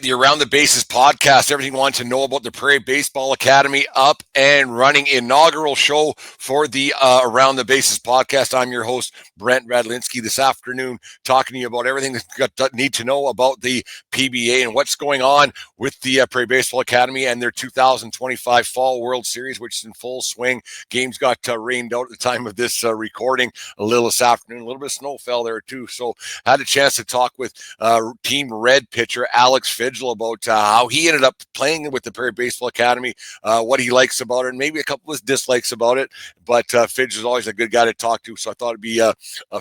right, the Around the Bases podcast. Everything you want to know about the Prairie Baseball Academy up and running. Inaugural show for the Around the Bases podcast. I'm your host, Brent Radlinski, this afternoon, talking to you about everything that need to know about the PBA and what's going on with the Prairie Baseball Academy and their 2025 Fall World Series, which is in full swing. Games got rained out at the time of this recording a little this afternoon. A little bit of snow fell there too. So had a chance to talk with Team Red pitcher Alex Fijal about how he ended up playing with the Prairie Baseball Academy, what he likes about it, and maybe a couple of dislikes about it. But Fijal is always a good guy to talk to, so I thought it'd be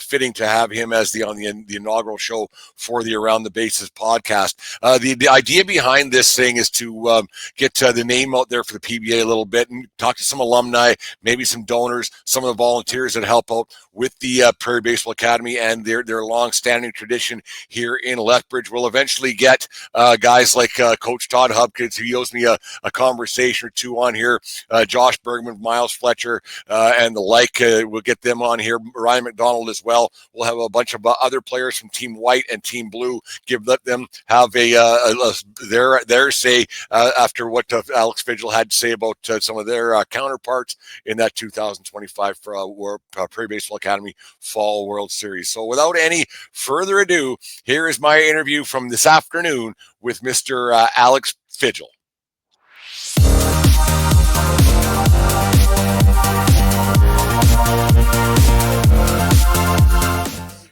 fitting to have him as the inaugural show for the Around the Bases podcast. The idea behind this thing is to get the name out there for the PBA a little bit and talk to some alumni, maybe some donors, some of the volunteers that help out with the Prairie Baseball Academy and their long-standing tradition here in Lethbridge. We'll eventually get guys like Coach Todd Hubkins, who owes me a conversation or two on here, Josh Bergman, Miles Fletcher, and the like. We'll get them on here, Ryan McDonald as well. We'll have a bunch of other players from Team White and Team Blue. Let them have their say after what Alex Fijal had to say about some of their counterparts in that 2025 Prairie Baseball Academy Fall World Series. So without any further ado, here is my interview from this afternoon with Mr. Alex Fijal.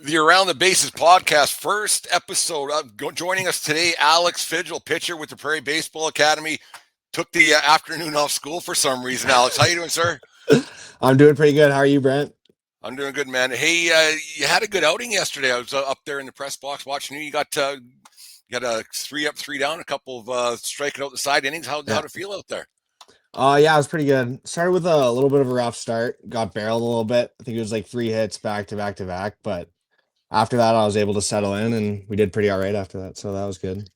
The Around the Bases podcast, first episode. Joining us today, Alex Fijal, pitcher with the Prairie Baseball Academy. Took the afternoon off school for some reason. Alex, how you doing, sir? I'm doing pretty good. How are you, Brent? I'm doing good, man. Hey, you had a good outing yesterday. I was up there in the press box watching you. You got a 3 up, 3 down, a couple of striking out the side innings. How'd it feel out there? Yeah, it was pretty good. Started with a little bit of a rough start. Got barreled a little bit. I think it was like 3 hits back to back to back. But after that, I was able to settle in, and we did pretty all right after that. So that was good.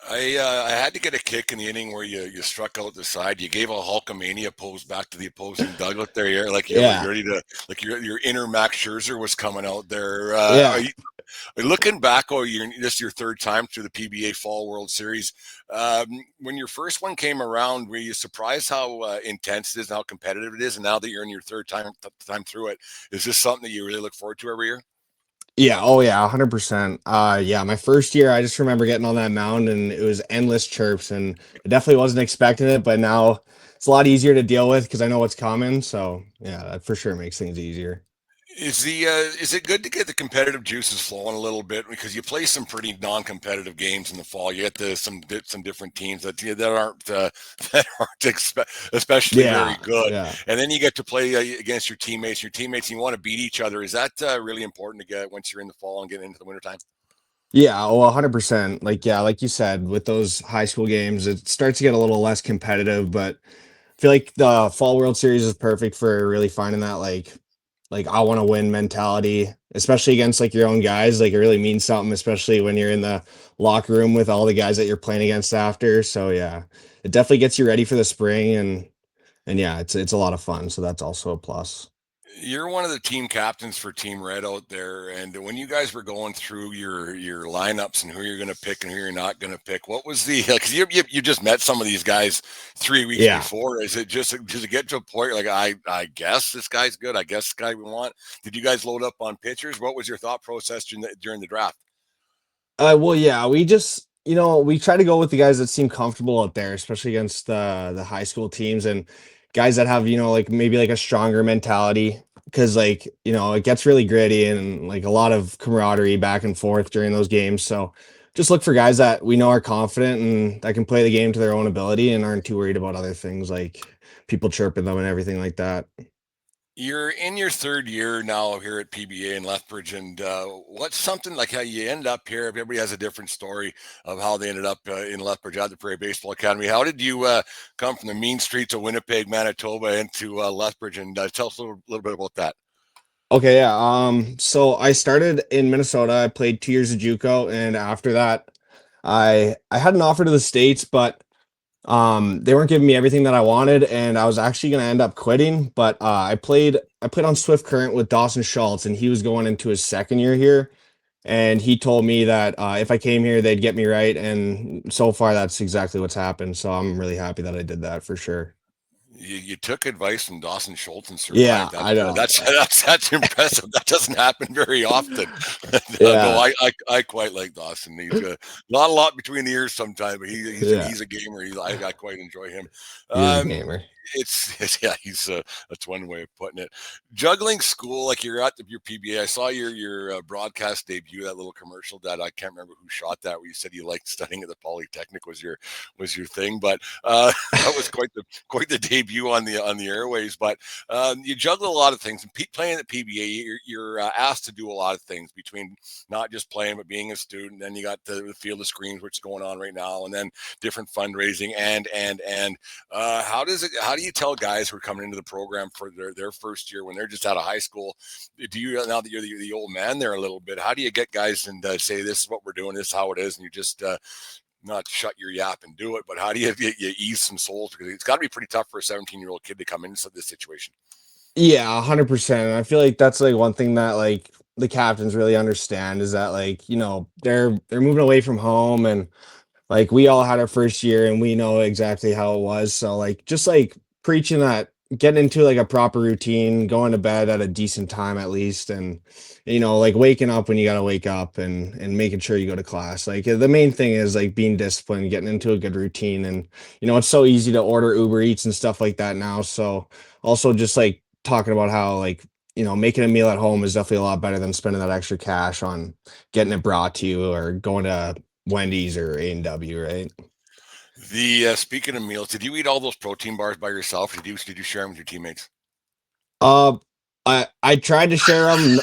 I had to get a kick in the inning where you struck out the side. You gave a Hulkamania pose back to the opposing dugout there. You're like you're ready to, like your inner Max Scherzer was coming out there. Are you looking back? This is your third time through the PBA Fall World Series. When your first one came around, were you surprised how intense it is and how competitive it is? And now that you're in your third time through it, is this something that you really look forward to every year? Yeah. Oh, yeah. 100%. My first year, I just remember getting on that mound and it was endless chirps, and I definitely wasn't expecting it. But now it's a lot easier to deal with because I know what's coming. So yeah, that for sure makes things easier. Is it good to get the competitive juices flowing a little bit, because you play some pretty non-competitive games in the fall? You get some different teams that aren't especially very good, and then you get to play against your teammates. And you want to beat each other. Is that really important to get once you're in the fall and get into the wintertime? Yeah, well, 100%. Like you said, with those high school games, it starts to get a little less competitive, but I feel like the Fall World Series is perfect for really finding that like I want to win mentality, especially against like your own guys. Like it really means something, especially when you're in the locker room with all the guys that you're playing against after. So yeah, it definitely gets you ready for the spring, and yeah, it's a lot of fun. So that's also a plus. You're one of the team captains for Team Red out there, and when you guys were going through your lineups and who you're going to pick and who you're not going to pick, what was the? Because you just met some of these guys 3 weeks before. Is it just to get to a point like I guess this guy's good? I guess this guy we want. Did you guys load up on pitchers? What was your thought process during the draft? Well, yeah, we just we try to go with the guys that seem comfortable out there, especially against the high school teams and guys that have like maybe like a stronger mentality, because it gets really gritty and like a lot of camaraderie back and forth during those games. So just look for guys that we know are confident and that can play the game to their own ability and aren't too worried about other things like people chirping them and everything like that. You're in your third year now here at PBA in Lethbridge, and what's something like how you end up here? Everybody has a different story of how they ended up in Lethbridge at the Prairie Baseball Academy. How did you come from the mean streets of Winnipeg, Manitoba, into Lethbridge? And tell us a little bit about that. Okay, yeah. So I started in Minnesota. I played 2 years of JUCO, and after that, I had an offer to the States, but they weren't giving me everything that I wanted, and I was actually going to end up quitting. But I played on Swift Current with Dawson Schultz, and he was going into his second year here. and he told me that if I came here, they'd get me right. And so far, that's exactly what's happened. So I'm really happy that I did that for sure. You took advice from Dawson Schultz and Yeah, survived. I know. That's impressive. That doesn't happen very often. No, Yeah, I quite like Dawson. He's not a lot between the ears sometimes, but yeah, he's a gamer. I quite enjoy him. he is a Um, gamer. it's yeah, he's that's one way of putting it. Juggling school, like you're at your PBA. I saw your broadcast debut, that little commercial that I can't remember who shot that, where you said you liked studying at the Polytechnic was your thing, but that was quite the debut on the airways. But you juggle a lot of things, and playing at PBA, you're asked to do a lot of things between not just playing but being a student. Then you got the Field of Screens, which is going on right now, and then different fundraising and how do you tell guys who are coming into the program for their first year when they're just out of high school? Do you, now that you're the old man there a little bit, how do you get guys and say this is what we're doing, this is how it is, and you just not shut your yap and do it, but how do you ease some souls, because it's got to be pretty tough for a 17-year-old kid to come into this situation. Yeah, 100%. I feel like that's like one thing that like the captains really understand is that like they're moving away from home, and like we all had our first year and we know exactly how it was. So like just like preaching that, getting into like a proper routine, going to bed at a decent time at least, and like waking up when you got to wake up, and making sure you go to class. Like the main thing is like being disciplined, getting into a good routine. And it's so easy to order Uber Eats and stuff like that now. So also just like talking about how like making a meal at home is definitely a lot better than spending that extra cash on getting it brought to you or going to Wendy's or A&W, right? The speaking of meals, did you eat all those protein bars by yourself? Did you share them with your teammates? Uh, I tried to share them.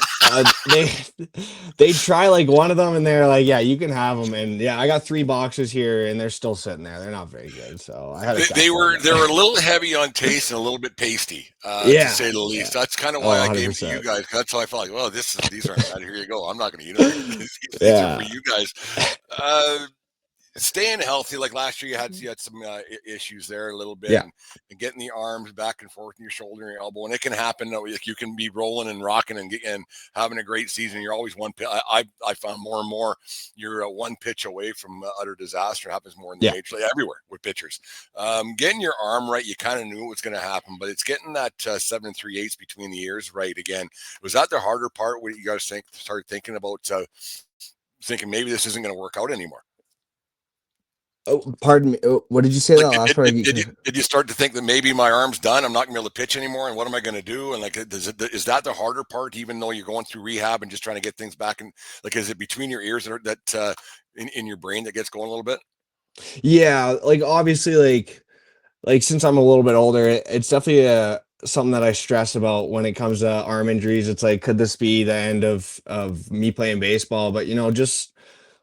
They try like one of them, and they're like, "Yeah, you can have them." And yeah, I got 3 boxes here, and they're still sitting there. They're not very good, so I had to They chuck one. they were a little heavy on taste and a little bit pasty, to Yeah, say the yeah. least. That's kind of Oh, why I gave them to you 100%. guys. That's how I felt like, well, these aren't bad. Here you go. I'm not going to eat them. These are for Yeah, you guys. Uh, Staying healthy, like last year you had some issues there a little bit, yeah, and getting the arms back and forth in your shoulder and your elbow, and it can happen. Like you can be rolling and rocking and having a great season. You're always one pitch. I found more and more you're one pitch away from utter disaster. It happens more in the yeah. major league, everywhere with pitchers. Getting your arm right, you kind of knew it was going to happen, but it's getting that 7 3/8 between the ears right again. Was that the harder part? What you guys started thinking about? Thinking maybe this isn't going to work out anymore. Oh, pardon me. Oh, what did you say Like, that last part? did you start to think that maybe my arm's done? I'm not gonna be able to pitch anymore, and what am I gonna do? And like, is that the harder part? Even though you're going through rehab and just trying to get things back, and like, is it between your ears that in your brain that gets going a little bit? Yeah, like obviously, like since I'm a little bit older, it's definitely something that I stress about when it comes to arm injuries. It's like, could this be the end of me playing baseball? But just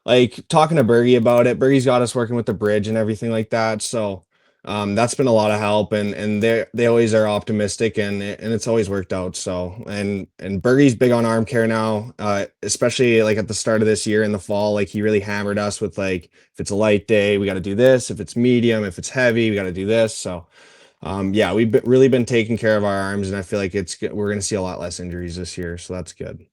like talking to Bergie about it. Bergie's got us working with the bridge and everything like that. So that's been a lot of help, and they always are optimistic, and it's always worked out. So and Bergie's big on arm care now, especially like at the start of this year in the fall. Like he really hammered us with like, if it's a light day, we got to do this. If it's medium, if it's heavy, we got to do this. So yeah, really been taking care of our arms, and I feel like we're going to see a lot less injuries this year. So that's good.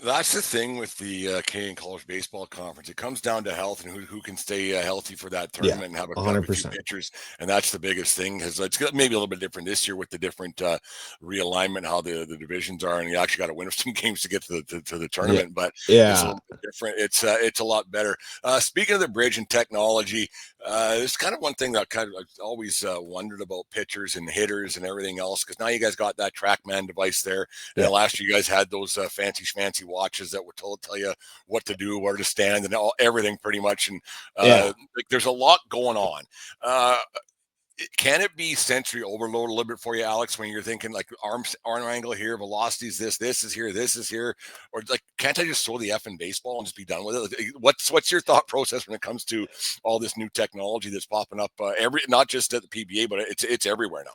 That's the thing with the Canadian College Baseball Conference. It comes down to health and who can stay healthy for that Yeah, tournament and have a few 100%. pitchers, and that's the biggest thing. Because it's maybe a little bit different this year with the different realignment, how the divisions are, and you actually got to win some games to get to the Yeah, tournament. But it's a yeah, little bit different. It's a lot better. Speaking of the bridge and technology, it's kind of one thing that I've always wondered about pitchers and hitters and everything else. Because now you guys got that TrackMan device there, and yeah, last year you guys had those fancy schmancy watches that would tell you what to do, where to stand, and everything pretty much. And yeah. like, there's a lot going on. Uh, can it be sensory overload a little bit for you, Alex, when you're thinking like arm angle here, velocities, this is here, or like, can't I just throw the F in baseball and just be done with it? Like, what's your thought process when it comes to all this new technology that's popping up not just at the PBA, but it's everywhere now.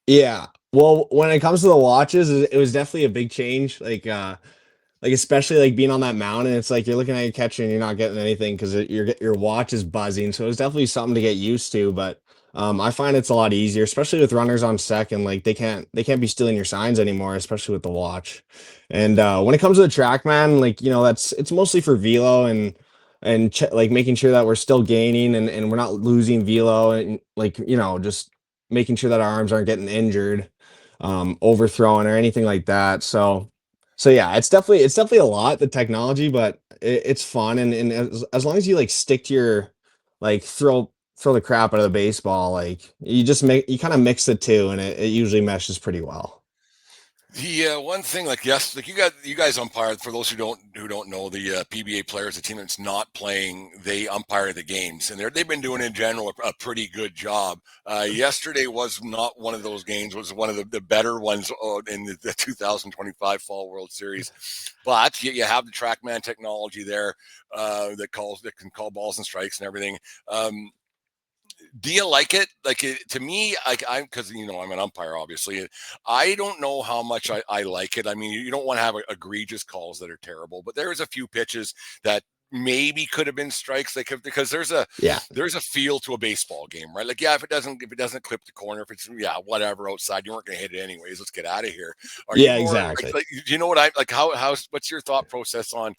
Yeah. Well, when it comes to the watches, it was definitely a big change. Like especially like being on that mound, and it's like you're looking at your catcher and you're not getting anything because your watch is buzzing. So it was definitely something to get used to. But I find it's a lot easier, especially with runners on second. Like they can't be stealing your signs anymore, especially with the watch. And when it comes to the track, man, like that's it's mostly for velo and like making sure that we're still gaining and we're not losing velo and like just making sure that our arms aren't getting injured, overthrowing or anything like that. So yeah, it's definitely a lot, the technology, but it's fun and as long as you like stick to your like throw the crap out of the baseball, like you kind of mix the two and it usually meshes pretty well. The one thing, like yes, like you guys umpire. For those who don't know, the PBA players, the team that's not playing, they umpire the games, and they've been doing in general a pretty good job. Yesterday was not one of those games; was one of the better ones in the 2025 Fall World Series. But you have the TrackMan technology there that can call balls and strikes and everything. Do you like it? Like to me, like I'm because I'm an umpire, obviously. I don't know how much I like it. I mean, you don't want to have egregious calls that are terrible, but there's a few pitches that maybe could have been strikes. They could because Yeah. there's a feel to a baseball game, right? Like, yeah, if it doesn't clip the corner, if it's whatever outside, you weren't going to hit it anyways. Let's get out of here. Are you Yeah, more exactly. like do you know what I like? How's what's your thought process on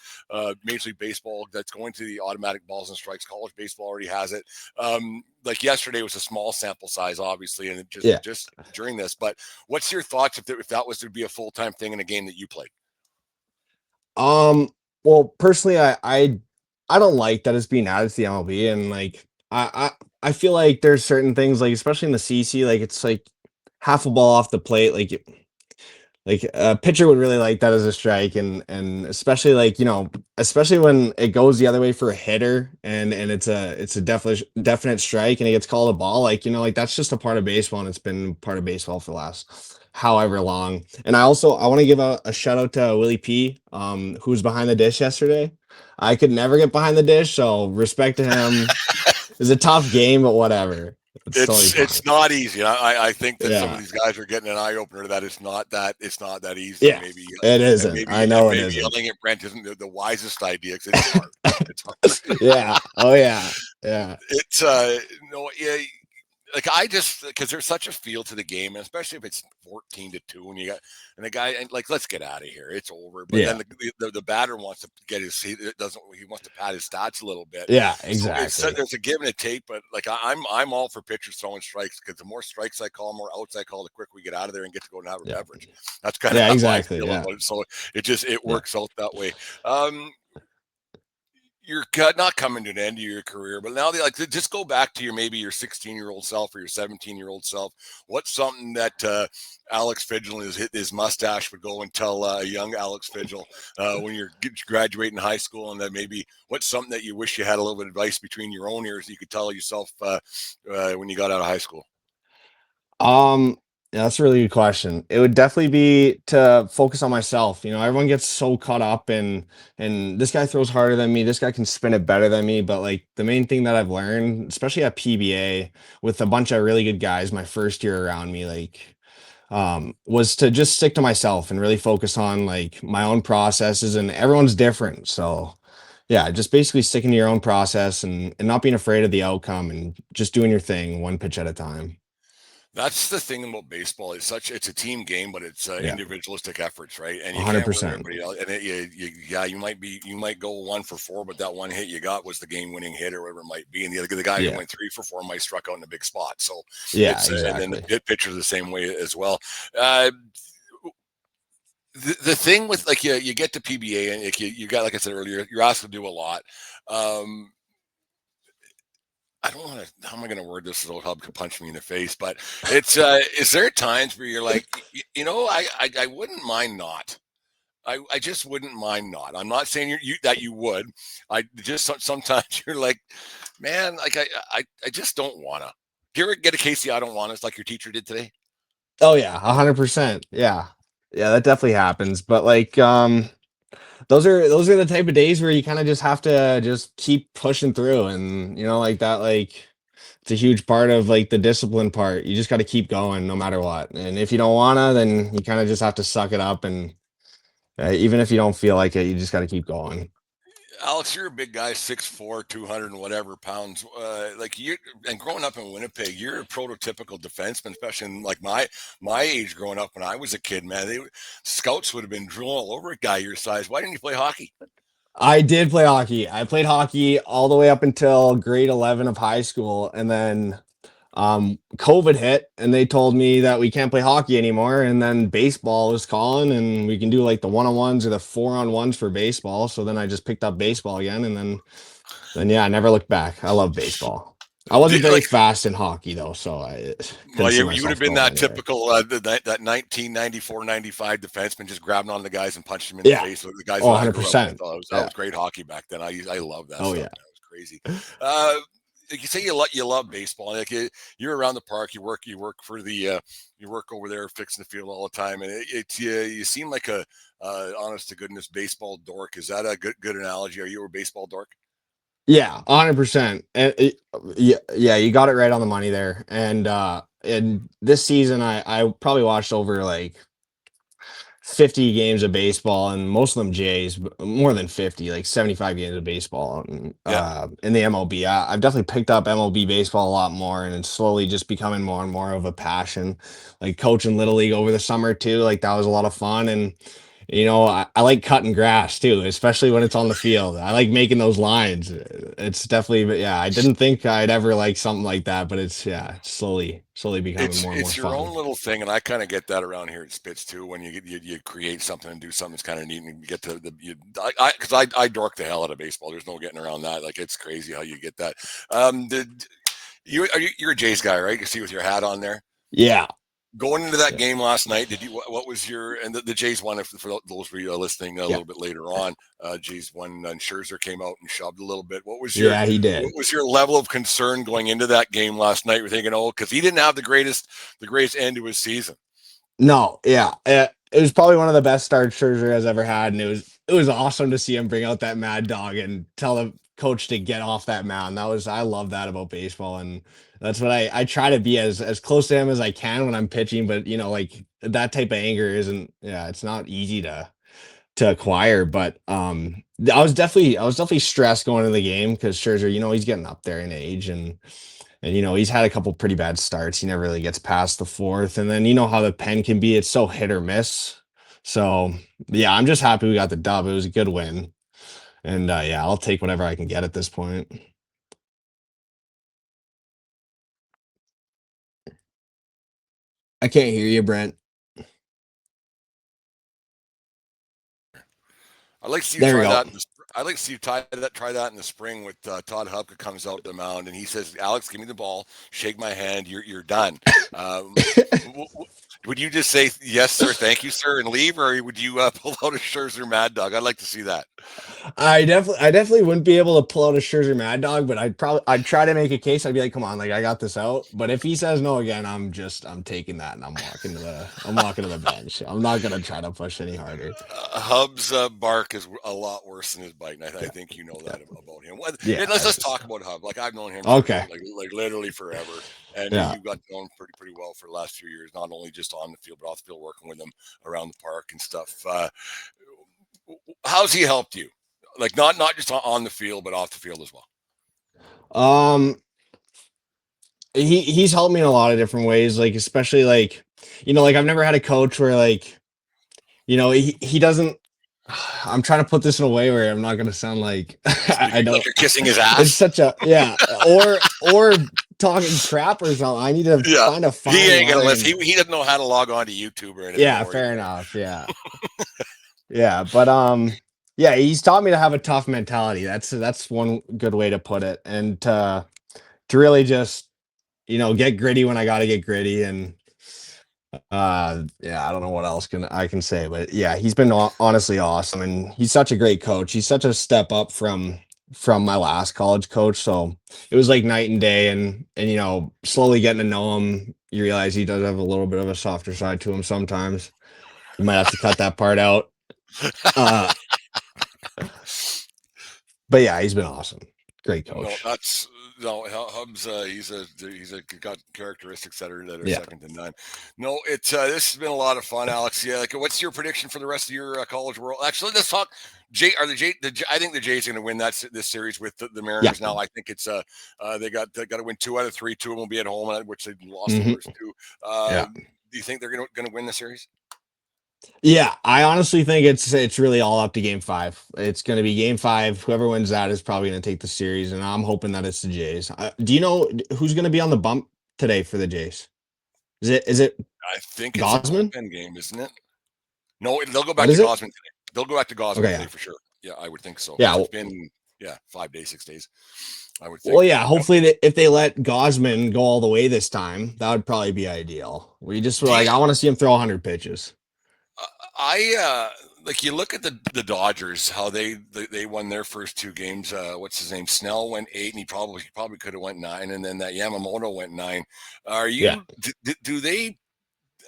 Major League Baseball that's going to the automatic balls and strikes? College baseball already has it. Like yesterday was a small sample size, obviously, and it Yeah. just during this. But what's your thoughts if that was to be a full time thing in a game that you played? Um, well, personally, I don't like that it's being added to the MLB, and like I feel like there's certain things like especially in the CC, like it's like half a ball off the plate, like a pitcher would really like that as a strike, and especially like especially when it goes the other way for a hitter and it's a definite strike and it gets called a ball, like like that's just a part of baseball and it's been part of baseball for the last however long. And I want to give a shout out to Willie P, who was behind the dish yesterday. I could never get behind the dish, so respect to him. It's a tough game, but whatever, it's totally It's fine. not easy. I think that some of Yeah, these guys are getting an eye opener that it's not that easy, and yeah, it and isn't, maybe I and know it maybe isn't. yelling at Brent isn't the wisest idea because it is hard. It's hard. Yeah. Oh yeah. Yeah. It's no yeah. Like I just because there's such a feel to the game, and especially if it's 14-2, and you got and the guy and like let's get out of here, it's over. But then Yeah. the batter wants to get his it doesn't he wants to pad his stats a little bit. Yeah. So Exactly. there's a give and a take. But like I'm all for pitchers throwing strikes because the more strikes I call, more outs I call, the quicker we get out of there and get to go and have a Yeah. beverage. That's kind of Yeah. how I Exactly. feel Yeah. about it. So it Yeah. works out that way. Um, you're not coming to an end of your career, but now they like to just go back to your 16-year-old self or your 17-year-old self. What's something that Alex Fijal and his mustache would go and tell young Alex Fijal when you're graduating high school, and that maybe what's something that you wish you had a little bit of advice between your own ears that you could tell yourself when you got out of high school? Um, yeah, that's a really good question. It would definitely be to focus on myself. Everyone gets so caught up in this guy throws harder than me, this guy can spin it better than me. But like the main thing that I've learned, especially at PBA with a bunch of really good guys my first year around me, like was to just stick to myself and really focus on like my own processes, and everyone's different. So yeah, just basically sticking to your own process and not being afraid of the outcome and just doing your thing one pitch at a time. That's the thing about baseball. It's a team game, but it's Yeah, individualistic efforts, right? And you can't win 100%. everybody else. And yeah, you might go 1 for 4, but that one hit you got was the game-winning hit or whatever it might be. And the guy who Yeah. went 3 for 4 might struck out in a big spot. So Yeah, it's and then the exactly. pitcher the same way as well. Uh, the thing with like you get to PBA and like, you got like I said earlier, you're asked to do a lot. Um, I don't want to. How am I going to word this? So Hub could punch me in the face. But it's. Is there times where you're like, I wouldn't mind not. I just wouldn't mind not. I'm not saying that you would. I just sometimes you're like, man, like I just don't wanna. Do you ever get a Casey? I don't want us like your teacher did today. Oh yeah, 100%. Yeah. Yeah, that definitely happens. But like those are the type of days where you kind of just have to just keep pushing through, and like that, like it's a huge part of like the discipline part. You just got to keep going no matter what. And if you don't wanna, then you kind of just have to suck it up, and even if you don't feel like it, you just got to keep going. Alex, you're a big guy, 6'4", 200 and whatever pounds. Like you, and growing up in Winnipeg, you're a prototypical defenseman, especially in like my age. Growing up when I was a kid, man, scouts would have been drilling all over a guy your size. Why didn't you play hockey? I did play hockey. I played hockey all the way up until grade 11 of high school, and then COVID hit, and they told me that we can't play hockey anymore. And then baseball was calling, and we can do like the 1-on-1s or the 4-on-1s for baseball. So then I just picked up baseball again, and then yeah, I never looked back. I love baseball. I wasn't very Like, fast in hockey though, so I well, couldn't see you would have myself been going that anywhere. typical that 1994, 95 defenseman just grabbing on the guys and punching them in the Yeah. face. The guys Oh, that I grew up with, 100%. that Yeah. was great hockey back then. I love that Oh stuff. yeah. Man. It was crazy. Uh, like you say, you love baseball. Like you're around the park. You work for the you work over there fixing the field all the time, and you seem like a honest to goodness baseball dork. Is that a good analogy? Are you a baseball dork? Yeah, 100%. And yeah, yeah, you got it right on the money there. And this season I probably watched over like 50 games of baseball, and most of them Jays, but more than 50, like 75 games of baseball Yeah. in the MLB. Have definitely picked up MLB baseball a lot more, and it's slowly just becoming more and more of a passion. Like coaching Little League over the summer too, like that was a lot of fun. And I like cutting grass too, especially when it's on the field. I like making those lines. It's definitely, but yeah, I didn't think I'd ever like something like that, but it's slowly becoming more and more It's your fun. own little thing, and I kind of get that around here at Spitz too. When you create something and do something that's kind of neat, and you get to the you, because I dork the hell out of baseball. There's no getting around that. Like it's crazy how you get that. Did you're a Jays guy, right? You see with your hat on there. Yeah. Going into that Yeah. game last night, did you? What was your and the Jays won? For those of you listening a Yeah. little bit later on, Jays won, and Scherzer came out and shoved a little bit. Yeah, he What did. was your level of concern going into that game last night? You're thinking, oh, because he didn't have the greatest end to his season. No, yeah. It was probably one of the best starts Scherzer has ever had, and it was awesome to see him bring out that mad dog and tell the coach to get off that mound. I love that about baseball, and that's what I try to be as close to him as I can when I'm pitching. But like that type of anger isn't, yeah, it's not easy to acquire. But I was definitely stressed going into the game because Scherzer, he's getting up there in age, and he's had a couple pretty bad starts. He never really gets past the fourth. And then you know how the pen can be, it's so hit or miss. So yeah, I'm just happy we got the dub. It was a good win. And yeah, I'll take whatever I can get at this point. I can't hear you, Brent. I'd like to see you There we try go. that. I'd like to see you try that in the spring with Todd Hupka comes out the mound and he says, "Alex, give me the ball, shake my hand. You're done." Um, would you just say yes, sir, thank you, sir, and leave, or would you pull out a Scherzer Mad Dog? I'd like to see that. I definitely wouldn't be able to pull out a Scherzer Mad Dog, but I'd try to make a case. I'd be like, come on, like I got this out. But if he says no again, I'm taking that and I'm walking to the bench. I'm not gonna try to push any harder. Hub's bark is a lot worse than his bite, and I Yeah, think you know yeah, that about him. yeah. Let's talk about Hub. Like I've known him for Okay. like literally forever, and Yeah. you got to know him pretty well for the last few years, not only just on the field but off the field, working with him around the park and stuff. How's he helped you? Like not just on the field, but off the field as well. Um, he's helped me in a lot of different ways, like especially like like I've never had a coach where like he doesn't. I'm trying to put this in a way where I'm not gonna sound like I Like don't. you're kissing his It's ass. such a, yeah, or talking crap or something. I need to Yeah, find a he fine ain't gonna listen. line. He doesn't know how to log on to YouTube or anything. Yeah, Don't worry fair about it. enough. Yeah, yeah, but yeah, he's taught me to have a tough mentality. That's one good way to put it, and to really just get gritty when I got to get gritty. And yeah, I don't know what else I can say, but yeah, he's been honestly awesome, and he's such a great coach. He's such a step up from my last college coach, so it was like night and day. And slowly getting to know him, you realize he does have a little bit of a softer side to him sometimes. You might have to cut that part out. uh but yeah, he's been awesome. Great No, coach. that's no Hub's. He's got characteristics that are Yeah. second to none. No, it's this has been a lot of fun, Alex. Yeah, like what's your prediction for the rest of your college world? Actually, let's talk. Jay, are the Jay? I think the Jays are going to win this series with the Yeah. Mariners. Now, I think it's they got to win 2 out of 3. 2 of them will be at home, which they lost the Hmm. first two. Yeah. Do you think they're going to win the series? Yeah, I honestly think it's really all up to game five. It's going to be game five. Whoever wins that is probably going to take the series, and I'm hoping that it's the Jays. Do you know who's going to be on the bump today for the Jays? Is it I think it's a Gosman? bullpen game, isn't it? No, they'll go What back to is it? Gosman today. They'll go back to Gosman Okay, today yeah, for sure. Yeah, I would think so yeah. because it's been 5 days, 6 days. I would Well, think. yeah. Hopefully, if they let Gosman go all the way this time, that would probably be ideal. We just were Do like, you, I want to see him throw 100 pitches. like you look at the Dodgers, how they won their first 2 games. What's his name? Snell went 8, and he probably could have went 9, and then that Yamamoto went 9. Are Yeah, you? Do they?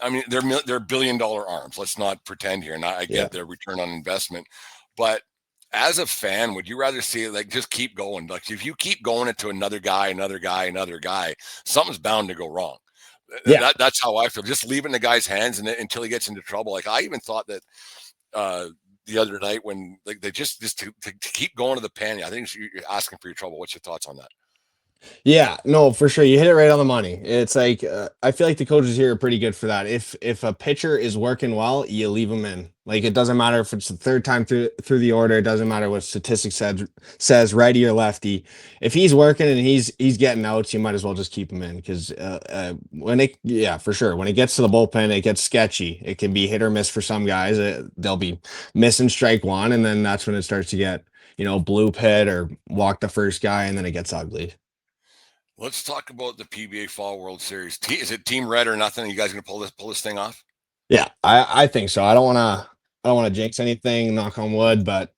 I mean, they're billion-dollar arms. Let's not pretend here. And I yeah, get their return on investment, but as a fan, would you rather see it like just keep going? Like if you keep going it to another guy, something's bound to go wrong. yeah. That's how I feel. Just leaving the guy's hands until he gets into trouble. Like I even thought that uh, the other night when like they just to keep going to the pen. I think you're asking for your trouble. What's your thoughts on that? Yeah, no, for sure. You hit it right on the money. It's like I feel like the coaches here are pretty good for that. If a pitcher is working well, you leave him in. Like it doesn't matter if it's the third time through the order. It doesn't matter what statistics says righty or lefty. If he's working and he's getting outs, you might as well just keep him in because for sure when it gets to the bullpen, it gets sketchy. It can be hit or miss for some guys. They'll be missing strike one, and then that's when it starts to get blue pit or walk the first guy, and then it gets ugly. Let's talk about the PBA Fall World Series. Is it Team Red or nothing? Are you guys gonna pull this thing off? Yeah, I think so. I don't want to jinx anything, knock on wood, but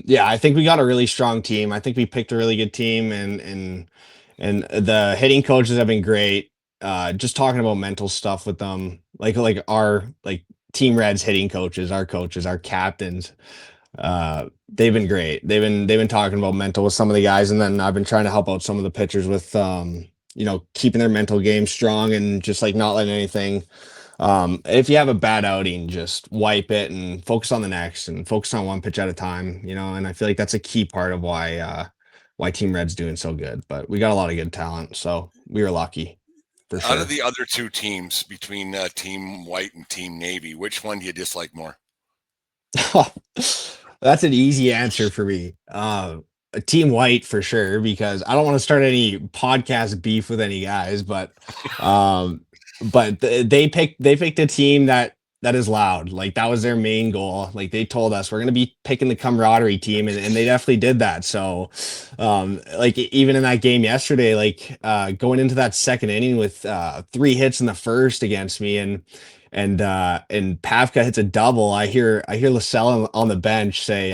yeah, I think we got a really strong team. I think we picked a really good team, and the hitting coaches have been great. Just talking about mental stuff with them, like our Team Reds hitting coaches, our captains. They've been great. They've been talking about mental with some of the guys, and then I've been trying to help out some of the pitchers with keeping their mental game strong and just like not letting anything if you have a bad outing, just wipe it and focus on the next and focus on one pitch at a time, and I feel like that's a key part of why Team Red's doing so good. But we got a lot of good talent, so we were lucky for Out of sure. the other 2 teams between Team White and Team Navy, which one do you dislike more? That's an easy answer for me. Team White for sure, because I don't want to start any podcast beef with any guys, um, but they picked a team that is loud. Like that was their main goal. Like they told us we're gonna be picking the camaraderie team, and they definitely did that. So, like even in that game yesterday, like going into that second inning with 3 hits in the first against me, and Pavka hits a double. I hear Lascelles on the bench say,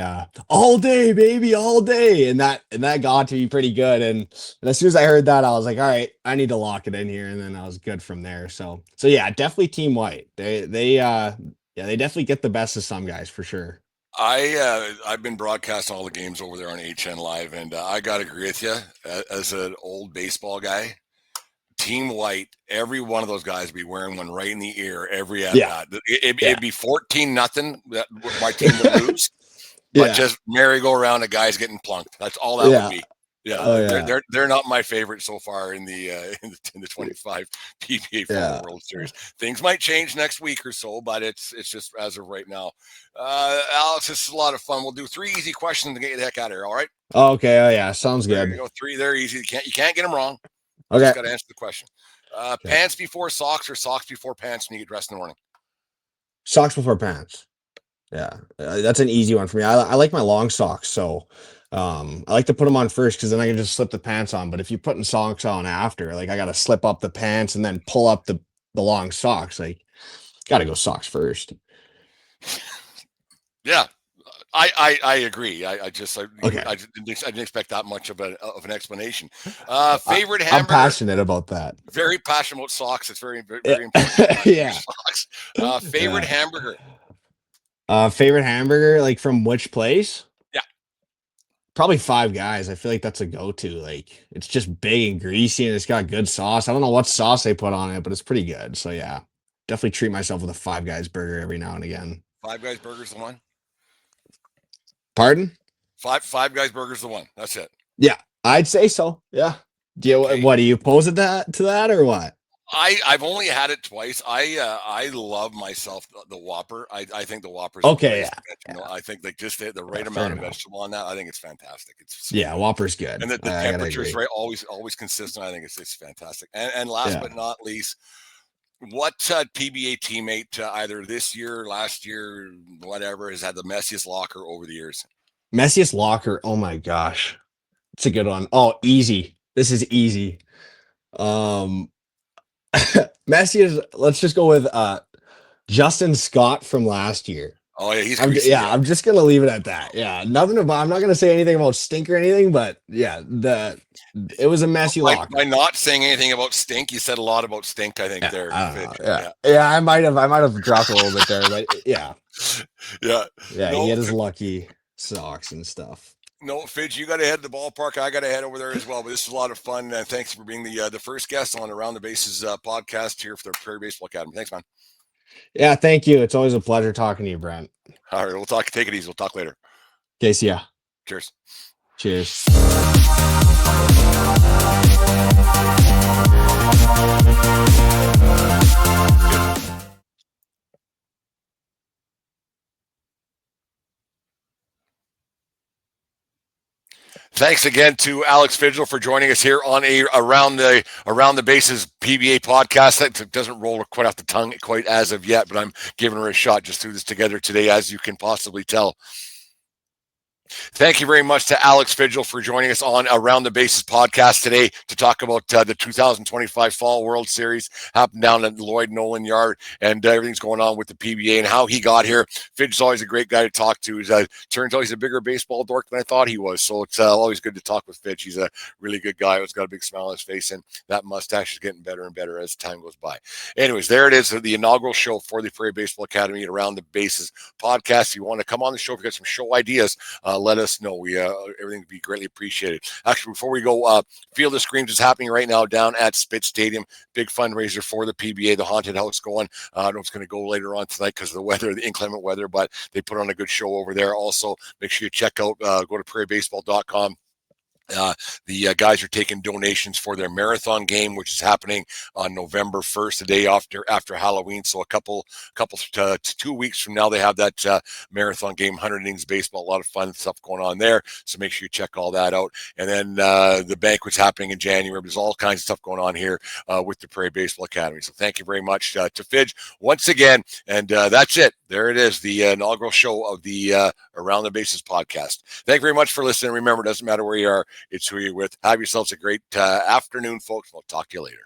"All day, baby, all day," and that got to be pretty good. And as soon as I heard that, I was like, "All right, I need to lock it in here," and then I was good from there. So yeah, definitely Team White. They definitely get the best of some guys for sure. I've been broadcasting all the games over there on HN Live, and I got to agree with you as an old baseball guy. Team White, every one of those guys be wearing one right in the ear every at Yeah, bat. yeah, It'd be 14-0 that my team would lose, but yeah, just merry-go-round of guys getting plunked. That's all that would yeah. be. Yeah, Oh they're yeah, they're not my favorite so far in the 25 PBA Fall yeah. World Series. Things might change next week or so, but it's just as of right now. Alex, this is a lot of fun. We'll do 3 easy questions to get you the heck out of here. All right, Okay, oh yeah, sounds there you good. go. 3, they're easy. You can't get them wrong. Just Okay. got to answer the question. Okay. Pants before socks or socks before pants when you get dressed in the morning? Socks before pants. Yeah, that's an easy one for me. I like my long socks, so I like to put them on first because then I can just slip the pants on. But if you're putting socks on after, like I got to slip up the pants and then pull up the long socks. Like, got to go socks first. Yeah, I agree. Okay, I didn't expect that much of an explanation. I, Favorite I'm hamburger? passionate about that. Very passionate about socks. It's very very, Yeah, very important to passion your yeah, socks. Favorite yeah. hamburger? Favorite hamburger, like from which place? Yeah, Probably Five Guys. I feel like that's a go-to. Like it's just big and greasy and it's got good sauce. I don't know what sauce they put on it, but it's pretty good. So yeah, definitely treat myself with a Five Guys burger every now and again. Five Guys Burger's the one. Pardon? Five Guys Burger's the one. That's it. Yeah, I'd say so. Yeah. Do you Okay. what do you pose it that to that or what? I've only had it twice. I love myself the Whopper. I think the Whopper's the Okay, place yeah. to get, you know. Yeah, I think like just the right yeah, fair amount of enough. vegetable on that. I think it's fantastic. It's so Yeah, good. Whopper's good. And the I gotta temperature's agree. right, always consistent. I think it's fantastic. And last Yeah. but not least, what PBA teammate either this year, last year, whatever, has had the messiest locker over the years? Messiest locker. Oh my gosh. It's a good one. Oh, easy. This is easy. Um messiest, let's just go with Justin Scott from last year. Oh yeah, he's greasy. Yeah, Yeah. I'm just gonna leave it at that. Yeah, nothing about. I'm not gonna say anything about stink or anything, but yeah, it was a messy By locker. not saying anything about stink, you said a lot about stink. I think Yeah, there, I don't know. Fidge. Yeah, Yeah, yeah, I might have dropped a little bit there, but yeah, yeah. yeah, he No, had his lucky socks and stuff. no, Fidge, you got to head to the ballpark. I got to head over there as well. But this is a lot of fun. And thanks for being the first guest on Around the Bases podcast here for the Prairie Baseball Academy. Thanks, man. Yeah, thank you. It's always a pleasure talking to you, Brent. All right, we'll talk. Take it easy. We'll talk later. Okay, see ya. Cheers. Cheers. Thanks again to Alex Fijal for joining us here on a around the bases PBA podcast. That doesn't roll quite off the tongue quite as of yet, but I'm giving her a shot. Just threw this together today, as you can possibly tell. Thank you very much to Alex Fijal for joining us on Around the Bases podcast today to talk about the 2025 Fall World Series happened down at Lloyd Nolan Yard and everything's going on with the PBA and how he got here. Fidge's always a great guy to talk to. Turns out he's a bigger baseball dork than I thought he was. So it's always good to talk with Fidge. He's a really good guy. He's got a big smile on his face, and that mustache is getting better and better as time goes by. Anyways, there it is, the inaugural show for the Prairie Baseball Academy at Around the Bases podcast. If you want to come on the show, if you got some show ideas, let us know. We everything would be greatly appreciated. Actually, before we go, Field of Screams is happening right now down at Spitz Stadium. Big fundraiser for the PBA, the haunted house going. I don't know if it's going to go later on tonight because of the weather, the inclement weather, but they put on a good show over there. Also, make sure you check out, go to prairiebaseball.com. The guys are taking donations for their marathon game, which is happening on November 1st, the day after Halloween. So a couple 2 weeks from now, they have that marathon game, 100 innings baseball, a lot of fun stuff going on there. So make sure you check all that out. And then the banquet's happening in January. There's all kinds of stuff going on here with the Prairie Baseball Academy. So thank you very much to Fidge once again. And that's it. There it is, the inaugural show of the Around the Bases podcast. Thank you very much for listening. Remember, it doesn't matter where you are. It's who you're with. Have yourselves a great afternoon, folks. We'll talk to you later.